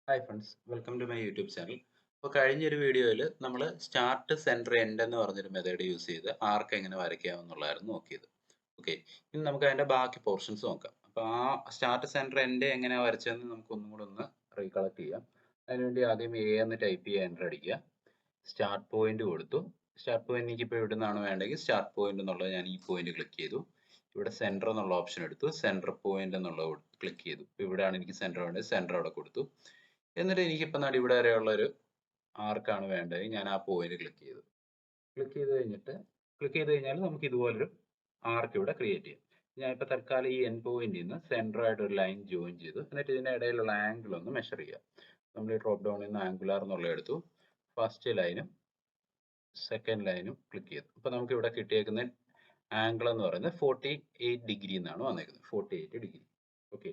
Hi friends, welcome to my YouTube channel. അപ്പോൾ കഴിഞ്ഞൊരു വീഡിയോയിൽ നമ്മൾ സ്റ്റാർട്ട് സെൻറ്റർ എൻഡ് എന്ന് പറഞ്ഞൊരു മെത്തേഡ് യൂസ് ചെയ്ത് ആർക്ക് എങ്ങനെ വരയ്ക്കാമെന്നുള്ളതായിരുന്നു നോക്കിയത്. ഓക്കെ, ഇനി നമുക്ക് അതിൻ്റെ ബാക്കി പോർഷൻസ് നോക്കാം. അപ്പോൾ ആ സ്റ്റാർട്ട് സെൻറ്റർ എൻഡ് എങ്ങനെ വരച്ചതെന്ന് നമുക്ക് ഒന്നും കൂടെ ഒന്ന് റീകളക്ട് ചെയ്യാം. അതിനുവേണ്ടി ആദ്യം എ എന്ന് ടൈപ്പ് ചെയ്യുക, എൻ്റർ അടിക്കുക. സ്റ്റാർട്ട് പോയിന്റ് കൊടുത്തു. സ്റ്റാർട്ട് പോയിന്റ് എനിക്കിപ്പോൾ ഇവിടെ നിന്നാണ് വേണ്ടെങ്കിൽ സ്റ്റാർട്ട് പോയിന്റ് എന്നുള്ളത് ഞാൻ ഈ പോയിന്റ് ക്ലിക്ക് ചെയ്തു. ഇവിടെ സെൻറ്റർ എന്നുള്ള ഓപ്ഷൻ എടുത്തു. സെൻറ്റർ പോയിന്റ് എന്നുള്ളത് ക്ലിക്ക് ചെയ്തു. ഇപ്പോൾ ഇവിടെയാണ് എനിക്ക് സെൻറ്റർ വേണ്ടത്. സെൻറ്റർ അവിടെ കൊടുത്തു. എന്നിട്ട് എനിക്കിപ്പോൾ നാട് ഇവിടെ വരെയുള്ള ഒരു ആർക്കാണ് വേണ്ടത്. ഞാൻ ആ പോയിന്റ് ക്ലിക്ക് ചെയ്തു. ക്ലിക്ക് ചെയ്ത് കഴിഞ്ഞാൽ നമുക്ക് ഇതുപോലൊരു ആർക്ക് ഇവിടെ ക്രിയേറ്റ് ചെയ്യാം. ഞാനിപ്പോൾ തൽക്കാലം ഈ എൻ പോയിന്റിൽ നിന്ന് സെൻറ്റർ ആയിട്ട് ഒരു ലൈൻ ജോയിൻ ചെയ്തു. എന്നിട്ട് ഇതിൻ്റെ ഇടയിലുള്ള ആംഗിൾ ഒന്ന് മെഷർ ചെയ്യുക. നമ്മൾ ഈ ഡ്രോപ്പ് ഡൗണിൽ നിന്ന് ആംഗുലാർ എന്നുള്ള എടുത്തു. ഫസ്റ്റ് ലൈനും സെക്കൻഡ് ലൈനും ക്ലിക്ക് ചെയ്തു. അപ്പോൾ നമുക്ക് ഇവിടെ കിട്ടിയേക്കുന്ന ആംഗിൾ എന്ന് പറയുന്നത് 48 ഡിഗ്രി എന്നാണ് വന്നേക്കുന്നത്. 48 ഡിഗ്രി. ഓക്കെ,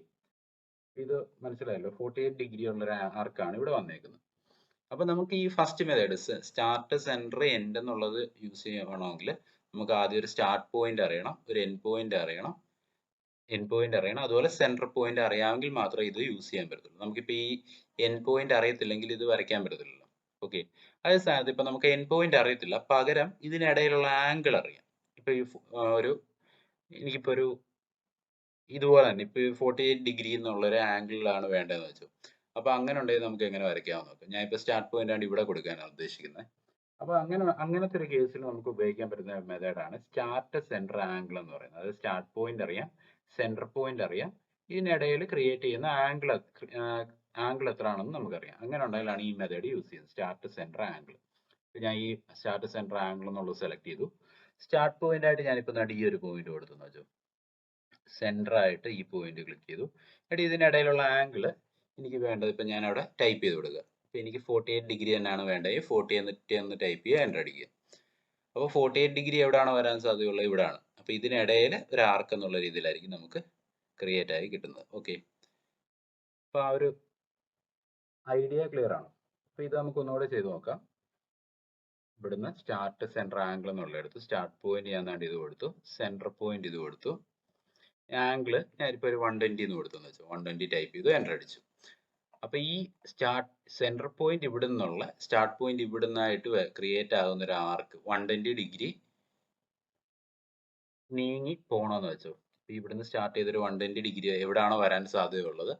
ഇത് മനസ്സിലായല്ലോ. 48 ഡിഗ്രി ഉള്ള ഒരു ആർക്കാണ് ഇവിടെ വന്നേക്കുന്നത്. അപ്പോൾ നമുക്ക് ഈ first method start centre end എന്നുള്ളത് യൂസ് ചെയ്യണമെങ്കിൽ നമുക്ക് ആദ്യം ഒരു സ്റ്റാർട്ട് പോയിന്റ് അറിയണം, ഒരു എൻഡ് പോയിന്റ് അറിയണം, അതുപോലെ സെൻറ്റർ പോയിന്റ് അറിയാമെങ്കിൽ മാത്രമേ ഇത് യൂസ് ചെയ്യാൻ പറ്റത്തുള്ളൂ. നമുക്കിപ്പോൾ ഈ എൻഡ് പോയിന്റ് അറിയത്തില്ലെങ്കിൽ ഇത് വരയ്ക്കാൻ പറ്റത്തില്ലല്ലോ. ഓക്കെ, അതേ സ്ഥാനത്ത് ഇപ്പം നമുക്ക് എൻഡ് പോയിന്റ് അറിയത്തില്ല, പകരം ഇതിനിടയിലുള്ള ആംഗിൾ അറിയാം. ഇപ്പോൾ ഈ ഒരു എനിക്കിപ്പോൾ ഒരു ഇതുപോലെ തന്നെ ഇപ്പോൾ 48 ഡിഗ്രി എന്നുള്ളൊരു ആംഗിളിലാണ് വേണ്ടതെന്ന് വെച്ചു. അപ്പോൾ അങ്ങനെ ഉണ്ടെങ്കിൽ നമുക്ക് എങ്ങനെ വരയ്ക്കാമെന്ന് നോക്കാം. ഞാൻ ഇപ്പോൾ സ്റ്റാർട്ട് പോയിന്റ് ആണ് ഇവിടെ കൊടുക്കാനാണ് ഉദ്ദേശിക്കുന്നത്. അപ്പോൾ അങ്ങനത്തെ ഒരു കേസിൽ നമുക്ക് ഉപയോഗിക്കാൻ പറ്റുന്ന മെത്തേഡാണ് സ്റ്റാർട്ട് സെൻറ്റർ ആംഗിൾ എന്ന് പറയുന്നത്. അതായത് സ്റ്റാർട്ട് പോയിന്റ് അറിയാം, സെൻറ്റർ പോയിന്റ് അറിയാം, ഇതിനിടയിൽ ക്രിയേറ്റ് ചെയ്യുന്ന ആംഗിൾ എത്രയാണെന്ന് നമുക്കറിയാം. അങ്ങനെ ഉണ്ടെങ്കിലാണ് ഈ മെത്തേഡ് യൂസ് ചെയ്യുന്നത്, സ്റ്റാർട്ട് സെൻറ്റർ ആംഗിൾ. ഞാൻ ഈ സ്റ്റാർട്ട് സെൻറ്റർ ആംഗിൾ എന്നുള്ളത് സെലക്ട് ചെയ്തു. സ്റ്റാർട്ട് പോയിന്റ് ആയിട്ട് ഞാനിപ്പോൾ ഈ ഒരു പോയിന്റ് കൊടുത്തെന്ന് വെച്ചു. സെൻറ്റർ ആയിട്ട് ഈ പോയിന്റ് ക്ലിക്ക് ചെയ്തു. എന്നിട്ട് ഇതിനിടയിലുള്ള ആംഗിൾ എനിക്ക് വേണ്ടത് ഇപ്പം ഞാൻ അവിടെ ടൈപ്പ് ചെയ്ത് കൊടുക്കുക. അപ്പോൾ എനിക്ക് 48 ഡിഗ്രി തന്നെയാണ് വേണ്ടത്. 40 എന്നിട്ട് ഒന്ന് ടൈപ്പ് ചെയ്യുക, എൻ്റർ അടിക്കുക. അപ്പോൾ 48 ഡിഗ്രി എവിടെയാണ് വരാൻ സാധ്യതയുള്ളത്? ഇവിടെയാണ്. അപ്പോൾ ഇതിനിടയിൽ ഒരു ആർക്ക് എന്നുള്ള രീതിയിലായിരിക്കും നമുക്ക് ക്രിയേറ്റ് ആയി കിട്ടുന്നത്. ഓക്കെ, അപ്പോൾ ആ ഒരു ഐഡിയ ക്ലിയർ ആണ്. അപ്പോൾ ഇത് നമുക്ക് ഒന്നുകൂടെ ചെയ്ത് നോക്കാം. ഇവിടുന്ന് സ്റ്റാർട്ട് സെൻറ്റർ ആംഗിൾ എന്നുള്ള എടുത്തു. സ്റ്റാർട്ട് പോയിന്റ് ഞാൻ ഇത് കൊടുത്തു. സെൻറ്റർ പോയിന്റ് ഇത് കൊടുത്തു. ആംഗിൾ ഞാനിപ്പോൾ ഒരു 120 എന്ന് കൊടുത്തെന്ന് വെച്ചു. 120 ടൈപ്പ് ചെയ്തു, എൻ്റർ അടിച്ചു. അപ്പോൾ ഈ സെൻറ്റർ പോയിന്റ് ഇവിടെ നിന്നുള്ള സ്റ്റാർട്ട് പോയിന്റ് ഇവിടെ നിന്നായിട്ട് ക്രിയേറ്റ് ആകുന്ന ഒരു ആർക്ക് 120 ഡിഗ്രി നീങ്ങി പോകണമെന്ന് വെച്ചോ. അപ്പോൾ ഇവിടുന്ന് സ്റ്റാർട്ട് ചെയ്തൊരു 120 ഡിഗ്രി എവിടെയാണോ വരാൻ സാധ്യതയുള്ളത്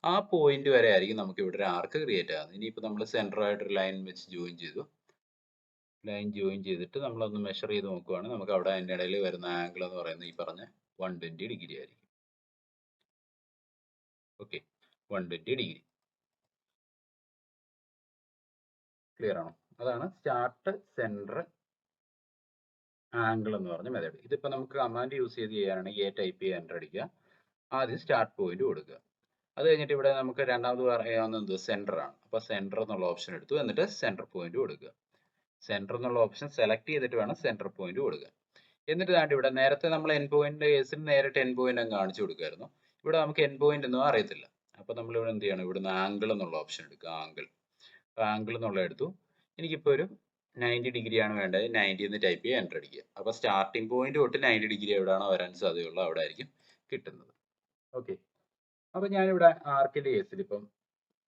ആ പോയിന്റ് വരെ ആയിരിക്കും നമുക്ക് ഇവിടെ ഒരു ആർക്ക് ക്രിയേറ്റ് ആകുന്നത്. ഇനിയിപ്പോൾ നമ്മൾ സെൻറ്ററായിട്ടൊരു ലൈൻ വെച്ച് ജോയിൻ ചെയ്തു. ലൈൻ ജോയിൻ ചെയ്തിട്ട് നമ്മളൊന്ന് മെഷർ ചെയ്ത് നോക്കുകയാണെങ്കിൽ നമുക്ക് അവിടെ അതിൻ്റെ ഇടയിൽ വരുന്ന ആംഗിൾ എന്ന് പറയുന്നത് ഈ പറഞ്ഞ 120 ഡിഗ്രി ആയിരിക്കും. Okay, 120 degree. ക്ലിയർ ആണോ? അതാണ് സ്റ്റാർട്ട് സെൻറ്റർ ആംഗിൾ എന്ന് പറഞ്ഞ മെത്തേഡ്. ഇതിപ്പോൾ നമുക്ക് കമാൻഡ് യൂസ് ചെയ്ത് ചെയ്യുകയാണെങ്കിൽ എ ടൈപ്പ് ചെയ്യുക, എൻ്റർ അടിക്കുക. ആദ്യം സ്റ്റാർട്ട് പോയിന്റ് കൊടുക്കുക. അത് കഴിഞ്ഞിട്ട് ഇവിടെ നമുക്ക് രണ്ടാമത് പറയാവുന്നത് സെൻറ്റർ ആണ്. അപ്പോൾ സെൻറ്റർ എന്നുള്ള ഓപ്ഷൻ എടുത്തു. എന്നിട്ട് സെൻറ്റർ പോയിന്റ് കൊടുക്കുക. സെൻറ്റർ എന്നുള്ള ഓപ്ഷൻ സെലക്ട് ചെയ്തിട്ട് വേണം സെൻറ്റർ പോയിന്റ് കൊടുക്കുക. എന്നിട്ട് ദാണ്ട് ഇവിടെ നേരത്തെ നമ്മൾ എൻ പോയിന്റ് കേസിൽ നേരിട്ട് എൻ പോയിന്റ് അങ്ങ് കാണിച്ചു കൊടുക്കുമായിരുന്നു. ഇവിടെ നമുക്ക് എൻ പോയിന്റ് ഒന്നും അറിയത്തില്ല. അപ്പോൾ നമ്മൾ ഇവിടെ എന്ത് ചെയ്യണം? ഇവിടുന്ന് ആംഗിൾ എന്നുള്ള ഓപ്ഷൻ എടുക്കുക. ആംഗിൾ എന്നുള്ള എടുത്തു. എനിക്കിപ്പോൾ ഒരു 90 ഡിഗ്രി ആണ് വേണ്ടത്. 90 എന്ന് ടൈപ്പ് ചെയ്യുക, എൻ്റർ അടിക്കുക. അപ്പോൾ സ്റ്റാർട്ടിംഗ് പോയിന്റ് തൊട്ട് 90 ഡിഗ്രി എവിടെയാണോ വരാൻ സാധ്യതയുള്ളത് അവിടെ ആയിരിക്കും കിട്ടുന്നത്. ഓക്കെ, അപ്പോൾ ഞാനിവിടെ ആർക്കിൻ്റെ കേസിൽ ഇപ്പം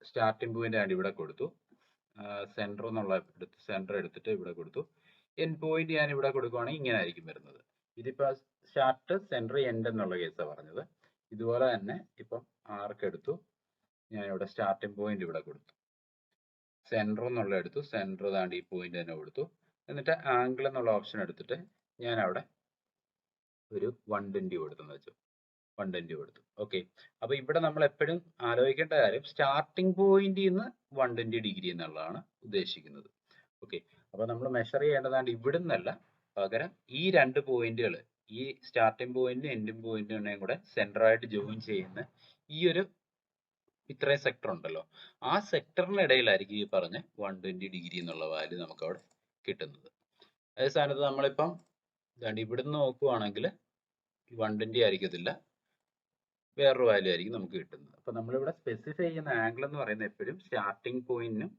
സ്റ്റാർട്ടിംഗ് പോയിന്റ് ആണ് ഇവിടെ കൊടുത്തു. സെൻറ്റർ എന്നുള്ള സെൻറ്റർ എടുത്തിട്ട് ഇവിടെ കൊടുത്തു. എൻ പോയിന്റ് ഞാൻ ഇവിടെ കൊടുക്കുകയാണെങ്കിൽ ഇങ്ങനെ ആയിരിക്കും വരുന്നത്. ഇതിപ്പോൾ സ്റ്റാർട്ട് സെൻറ്റർ എൻഡ് എന്നുള്ള കേസാണ് പറഞ്ഞത്. ഇതുപോലെ തന്നെ ഇപ്പം ആർക്ക് എടുത്തു. ഞാനിവിടെ സ്റ്റാർട്ടിംഗ് പോയിന്റ് ഇവിടെ കൊടുത്തു. സെൻറ്റർ എന്നുള്ള എടുത്തു. സെൻറ്റർ താണ്ടി ഈ പോയിന്റ് തന്നെ കൊടുത്തു. എന്നിട്ട് ആംഗിൾ എന്നുള്ള ഓപ്ഷൻ എടുത്തിട്ട് ഞാൻ അവിടെ ഒരു 120 കൊടുത്തെന്ന് വെച്ചു. 120 കൊടുത്തു. ഓക്കെ, അപ്പോൾ ഇവിടെ നമ്മൾ എപ്പോഴും ആലോചിക്കേണ്ട കാര്യം സ്റ്റാർട്ടിംഗ് പോയിന്റിൽ നിന്ന് 120 ഡിഗ്രി എന്നുള്ളതാണ് ഉദ്ദേശിക്കുന്നത്. ഓക്കെ, അപ്പോൾ നമ്മൾ മെഷർ ചെയ്യേണ്ടതാണ്ട് ഇവിടുന്നല്ല, പകരം ഈ രണ്ട് പോയിന്റുകൾ, ഈ സ്റ്റാർട്ടിംഗ് പോയിന്റും എൻഡിംഗ് പോയിന്റിനെയും കൂടെ സെൻറ്ററായിട്ട് ജോയിൻ ചെയ്യുന്ന ഈ ഒരു ഇത്രയും സെക്ടർ ഉണ്ടല്ലോ, ആ സെക്ടറിനിടയിലായിരിക്കും ഈ പറഞ്ഞ 120 ഡിഗ്രി എന്നുള്ള വാല്യൂ നമുക്ക് അവിടെ കിട്ടുന്നത്. അതേ സ്ഥാനത്ത് നമ്മളിപ്പം ഇവിടുന്ന് നോക്കുവാണെങ്കിൽ 120 ആയിരിക്കത്തില്ല, വേറൊരു വാല്യൂ ആയിരിക്കും നമുക്ക് കിട്ടുന്നത്. അപ്പോൾ നമ്മളിവിടെ സ്പെസിഫൈ ചെയ്യുന്ന ആംഗിൾ എന്ന് പറയുന്നത് എപ്പോഴും സ്റ്റാർട്ടിംഗ് പോയിന്റും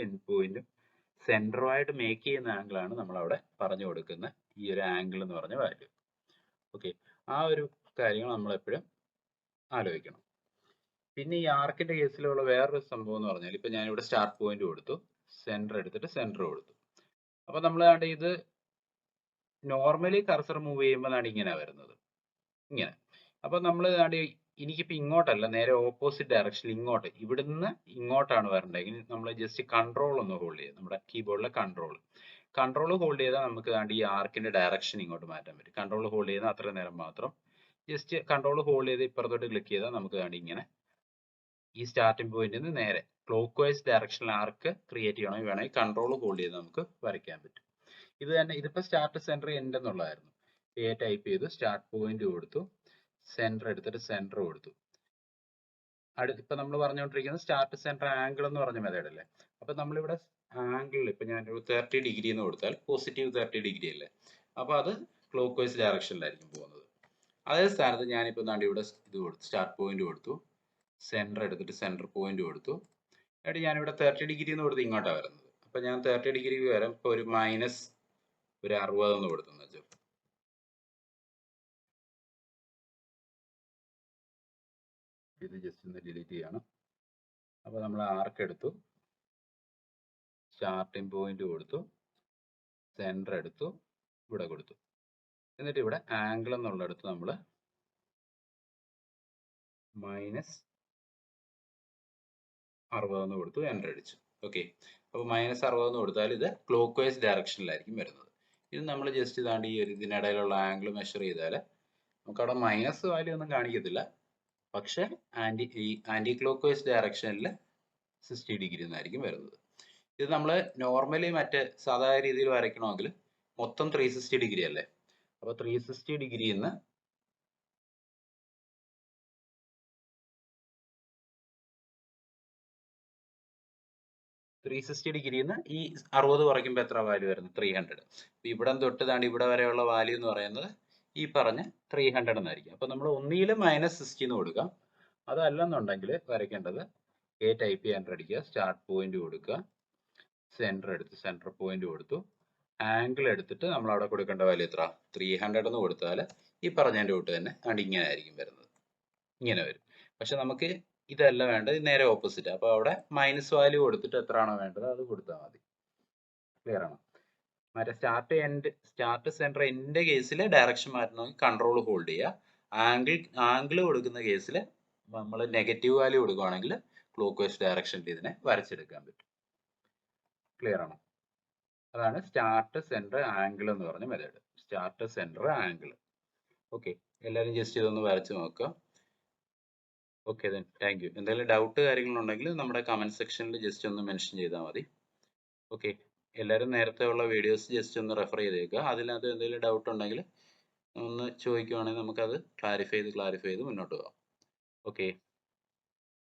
എൻഡ് പോയിന്റും സെൻറ്ററുമായിട്ട് മേക്ക് ചെയ്യുന്ന ആംഗിളാണ് നമ്മളവിടെ പറഞ്ഞു കൊടുക്കുന്ന ഈ ഒരു ആംഗിൾ എന്ന് പറഞ്ഞ വാല്യൂ. ഓക്കെ, ആ ഒരു കാര്യങ്ങൾ നമ്മൾ എപ്പോഴും ആലോചിക്കണം. പിന്നെ ഈ ആർക്കിന്റെ കേസിലുള്ള വേറൊരു സംഭവം എന്ന് പറഞ്ഞാൽ ഇപ്പൊ ഞാനിവിടെ സ്റ്റാർട്ട് പോയിന്റ് കൊടുത്തു, സെന്റർ എടുത്തിട്ട് സെന്റർ കൊടുത്തു. അപ്പൊ നമ്മൾ ഇത് നോർമലി കർസർ മൂവ് ചെയ്യുമ്പോൾ ഇങ്ങനെ വരുന്നത്, ഇങ്ങനെ. അപ്പൊ നമ്മൾ എനിക്കിപ്പോ ഇങ്ങോട്ടല്ല, നേരെ ഓപ്പോസിറ്റ് ഡയറക്ഷനിൽ ഇങ്ങോട്ട്, ഇവിടുന്ന് ഇങ്ങോട്ടാണ് വരണ്ടെങ്കിൽ നമ്മൾ ജസ്റ്റ് കൺട്രോൾ ഒന്ന് ഹോൾഡ് ചെയ്യുക, നമ്മുടെ കീബോർഡിലെ കൺട്രോൾ ഹോൾഡ് ചെയ്താൽ നമുക്ക് ഈ ആർക്കിന്റെ ഡയറക്ഷൻ ഇങ്ങോട്ട് മാറ്റാൻ പറ്റും. കൺട്രോൾ ഹോൾഡ് ചെയ്താൽ അത്ര നേരം മാത്രം. ജസ്റ്റ് കൺട്രോൾ ഹോൾഡ് ചെയ്ത് ഇപ്പുറത്തോട്ട് ക്ലിക്ക് ചെയ്താൽ നമുക്ക് ഇങ്ങനെ ഈ സ്റ്റാർട്ടിംഗ് പോയിന്റിൽ നിന്ന് നേരെ ക്ലോക്ക് വൈസ് ഡയറക്ഷനിൽ ആർക്ക് ക്രിയേറ്റ് ചെയ്യണമെങ്കിൽ വേണമെങ്കിൽ കൺട്രോൾ ഹോൾഡ് ചെയ്ത് നമുക്ക് വരയ്ക്കാൻ പറ്റും. ഇത് തന്നെ, ഇതിപ്പോ സ്റ്റാർട്ട് സെന്റർ എൻഡ് എന്നുള്ളതായിരുന്നു. എ ടൈപ്പ് ചെയ്തു, സ്റ്റാർട്ട് പോയിന്റ് കൊടുത്തു, സെന്റർ എടുത്തിട്ട് സെന്റർ കൊടുത്തു. ഇപ്പൊ നമ്മൾ പറഞ്ഞുകൊണ്ടിരിക്കുന്നത് സ്റ്റാർട്ട് സെന്റർ ആംഗിൾ എന്ന് പറഞ്ഞ മെത്തേഡ് അല്ലേ. അപ്പൊ നമ്മളിവിടെ ആംഗിളിൽ ഇപ്പൊ ഞാൻ 30 ഡിഗ്രി എന്ന് കൊടുത്താൽ പോസിറ്റീവ് 30 ഡിഗ്രി അല്ലേ. അപ്പൊ അത് ക്ലോക്ക് വൈസ് ഡയറക്ഷനിലായിരിക്കും പോകുന്നത്. അതേ സ്ഥാനത്ത് ഞാനിപ്പോ ഇവിടെ ഇത് കൊടുത്തു, സ്റ്റാർട്ട് പോയിന്റ് കൊടുത്തു, സെന്റർ എടുത്തിട്ട് സെന്റർ പോയിന്റ് കൊടുത്തു. എന്നിട്ട് ഞാനിവിടെ 30 ഡിഗ്രി എന്ന് കൊടുത്ത് ഇങ്ങോട്ടാണ് വരുന്നത്. അപ്പൊ ഞാൻ 30 ഡിഗ്രിക്ക് വരാം ഇപ്പൊ ഒരു മൈനസ് 60 എന്ന് കൊടുത്തെന്ന് വെച്ചു. ഇത് ജസ്റ്റ് ഒന്ന് ഡിലീറ്റ് ചെയ്യണം. അപ്പൊ നമ്മൾ ആർക്ക് എടുത്തു, സ്റ്റാർട്ടിംഗ് പോയിന്റ് കൊടുത്തു, സെന്റർ എടുത്തു, ഇവിടെ കൊടുത്തു. എന്നിട്ട് ഇവിടെ ആംഗിൾ എന്നുള്ളിടത്ത് നമ്മൾ -60 എന്ന് കൊടുത്തു, എൻ്റർ അടിച്ചു. ഓക്കെ, അപ്പോൾ -60 എന്ന് കൊടുത്താൽ ഇത് ക്ലോക്ക് വൈസ് ഡയറക്ഷനിലായിരിക്കും വരുന്നത്. ഇത് നമ്മൾ ജസ്റ്റ് ഈ ഒരു ഇതിനിടയിലുള്ള ആംഗിൾ മെഷർ ചെയ്താൽ നമുക്കവിടെ മൈനസ് വാല്യൂ ഒന്നും കാണിക്കത്തില്ല, പക്ഷെ ആന്റി ക്ലോക്ക് വൈസ് ഡയറക്ഷനിൽ 60 ഡിഗ്രി എന്നായിരിക്കും വരുന്നത്. ഇത് നമ്മൾ നോർമലി മറ്റേ സാധാരണ രീതിയിൽ വരയ്ക്കണമെങ്കിൽ മൊത്തം 360 ഡിഗ്രി അല്ലേ. അപ്പോൾ 360 ഡിഗ്രിയിൽ നിന്ന് ഈ 60 കുറയ്ക്കുമ്പോൾ എത്ര വാല്യൂ വരുന്നു? 300. അപ്പൊ ഇവിടെ തൊട്ട് ഇവിടെ വരെയുള്ള വാല്യൂ എന്ന് പറയുന്നത് ഈ പറഞ്ഞ 300 എന്നായിരിക്കും. അപ്പൊ നമ്മൾ ഒന്നിയിൽ -60 എന്ന് കൊടുക്കാം. അതല്ലെന്നുണ്ടെങ്കിൽ വരയ്ക്കേണ്ടത് എ ടൈപ്പ് ചെയ്യാൻ അടിക്കുക, സ്റ്റാർട്ട് പോയിന്റ് കൊടുക്കുക, സെന്റർ എടുത്ത് സെന്റർ പോയിന്റ് കൊടുത്തു, ആംഗിൾ എടുത്തിട്ട് നമ്മൾ അവിടെ കൊടുക്കേണ്ട വാല്യൂ എത്ര? 300 എന്ന് കൊടുത്താൽ ഈ പറഞ്ഞതിന്റെ തൊട്ട് തന്നെ ഇങ്ങനെ ആയിരിക്കും വരുന്നത്, ഇങ്ങനെ വരും. പക്ഷെ നമുക്ക് ഇതല്ല വേണ്ടത്, നേരെ ഓപ്പോസിറ്റ്. അപ്പൊ അവിടെ മൈനസ് വാല്യൂ കൊടുത്തിട്ട് എത്രയാണോ വേണ്ടത് അത് കൊടുത്താൽ മതി. ക്ലിയർ ആണോ? മറ്റേ സ്റ്റാർട്ട് സെന്റർ എന്റെ കേസിൽ ഡയറക്ഷൻ മാറ്റണമെങ്കിൽ കൺട്രോൾ ഹോൾഡ് ചെയ്യുക. ആംഗിൾ കൊടുക്കുന്ന കേസിൽ നമ്മൾ നെഗറ്റീവ് വാല്യൂ കൊടുക്കുകയാണെങ്കിൽ ക്ലോക്ക് വൈസ് ഡയറക്ഷനിൽ ഇതിനെ വരച്ചെടുക്കാൻ പറ്റും. ക്ലിയർ ആണോ? അതാണ് സ്റ്റാർട്ട് സെന്റർ ആംഗിൾ എന്ന് പറഞ്ഞ method. Start centre angle. Okay, എല്ലാവരും ജസ്റ്റ് ഇതൊന്ന് വരച്ച് നോക്കുക. Okay, then thank you. എന്തെങ്കിലും ഡൗട്ട് കാര്യങ്ങളുണ്ടെങ്കിൽ നമ്മുടെ കമന്റ് സെക്ഷനിൽ ജസ്റ്റ് ഒന്ന് മെൻഷൻ ചെയ്താൽ മതി. ഓക്കെ, എല്ലാവരും നേരത്തെ ഉള്ള വീഡിയോസ് ജസ്റ്റ് ഒന്ന് റെഫർ ചെയ്തേക്കുക. അതിനകത്ത് എന്തെങ്കിലും ഡൗട്ട് ഉണ്ടെങ്കിൽ ഒന്ന് ചോദിക്കുവാണെങ്കിൽ നമുക്കത് ക്ലാരിഫൈ ചെയ്ത് മുന്നോട്ട് പോകാം. ഓക്കെ.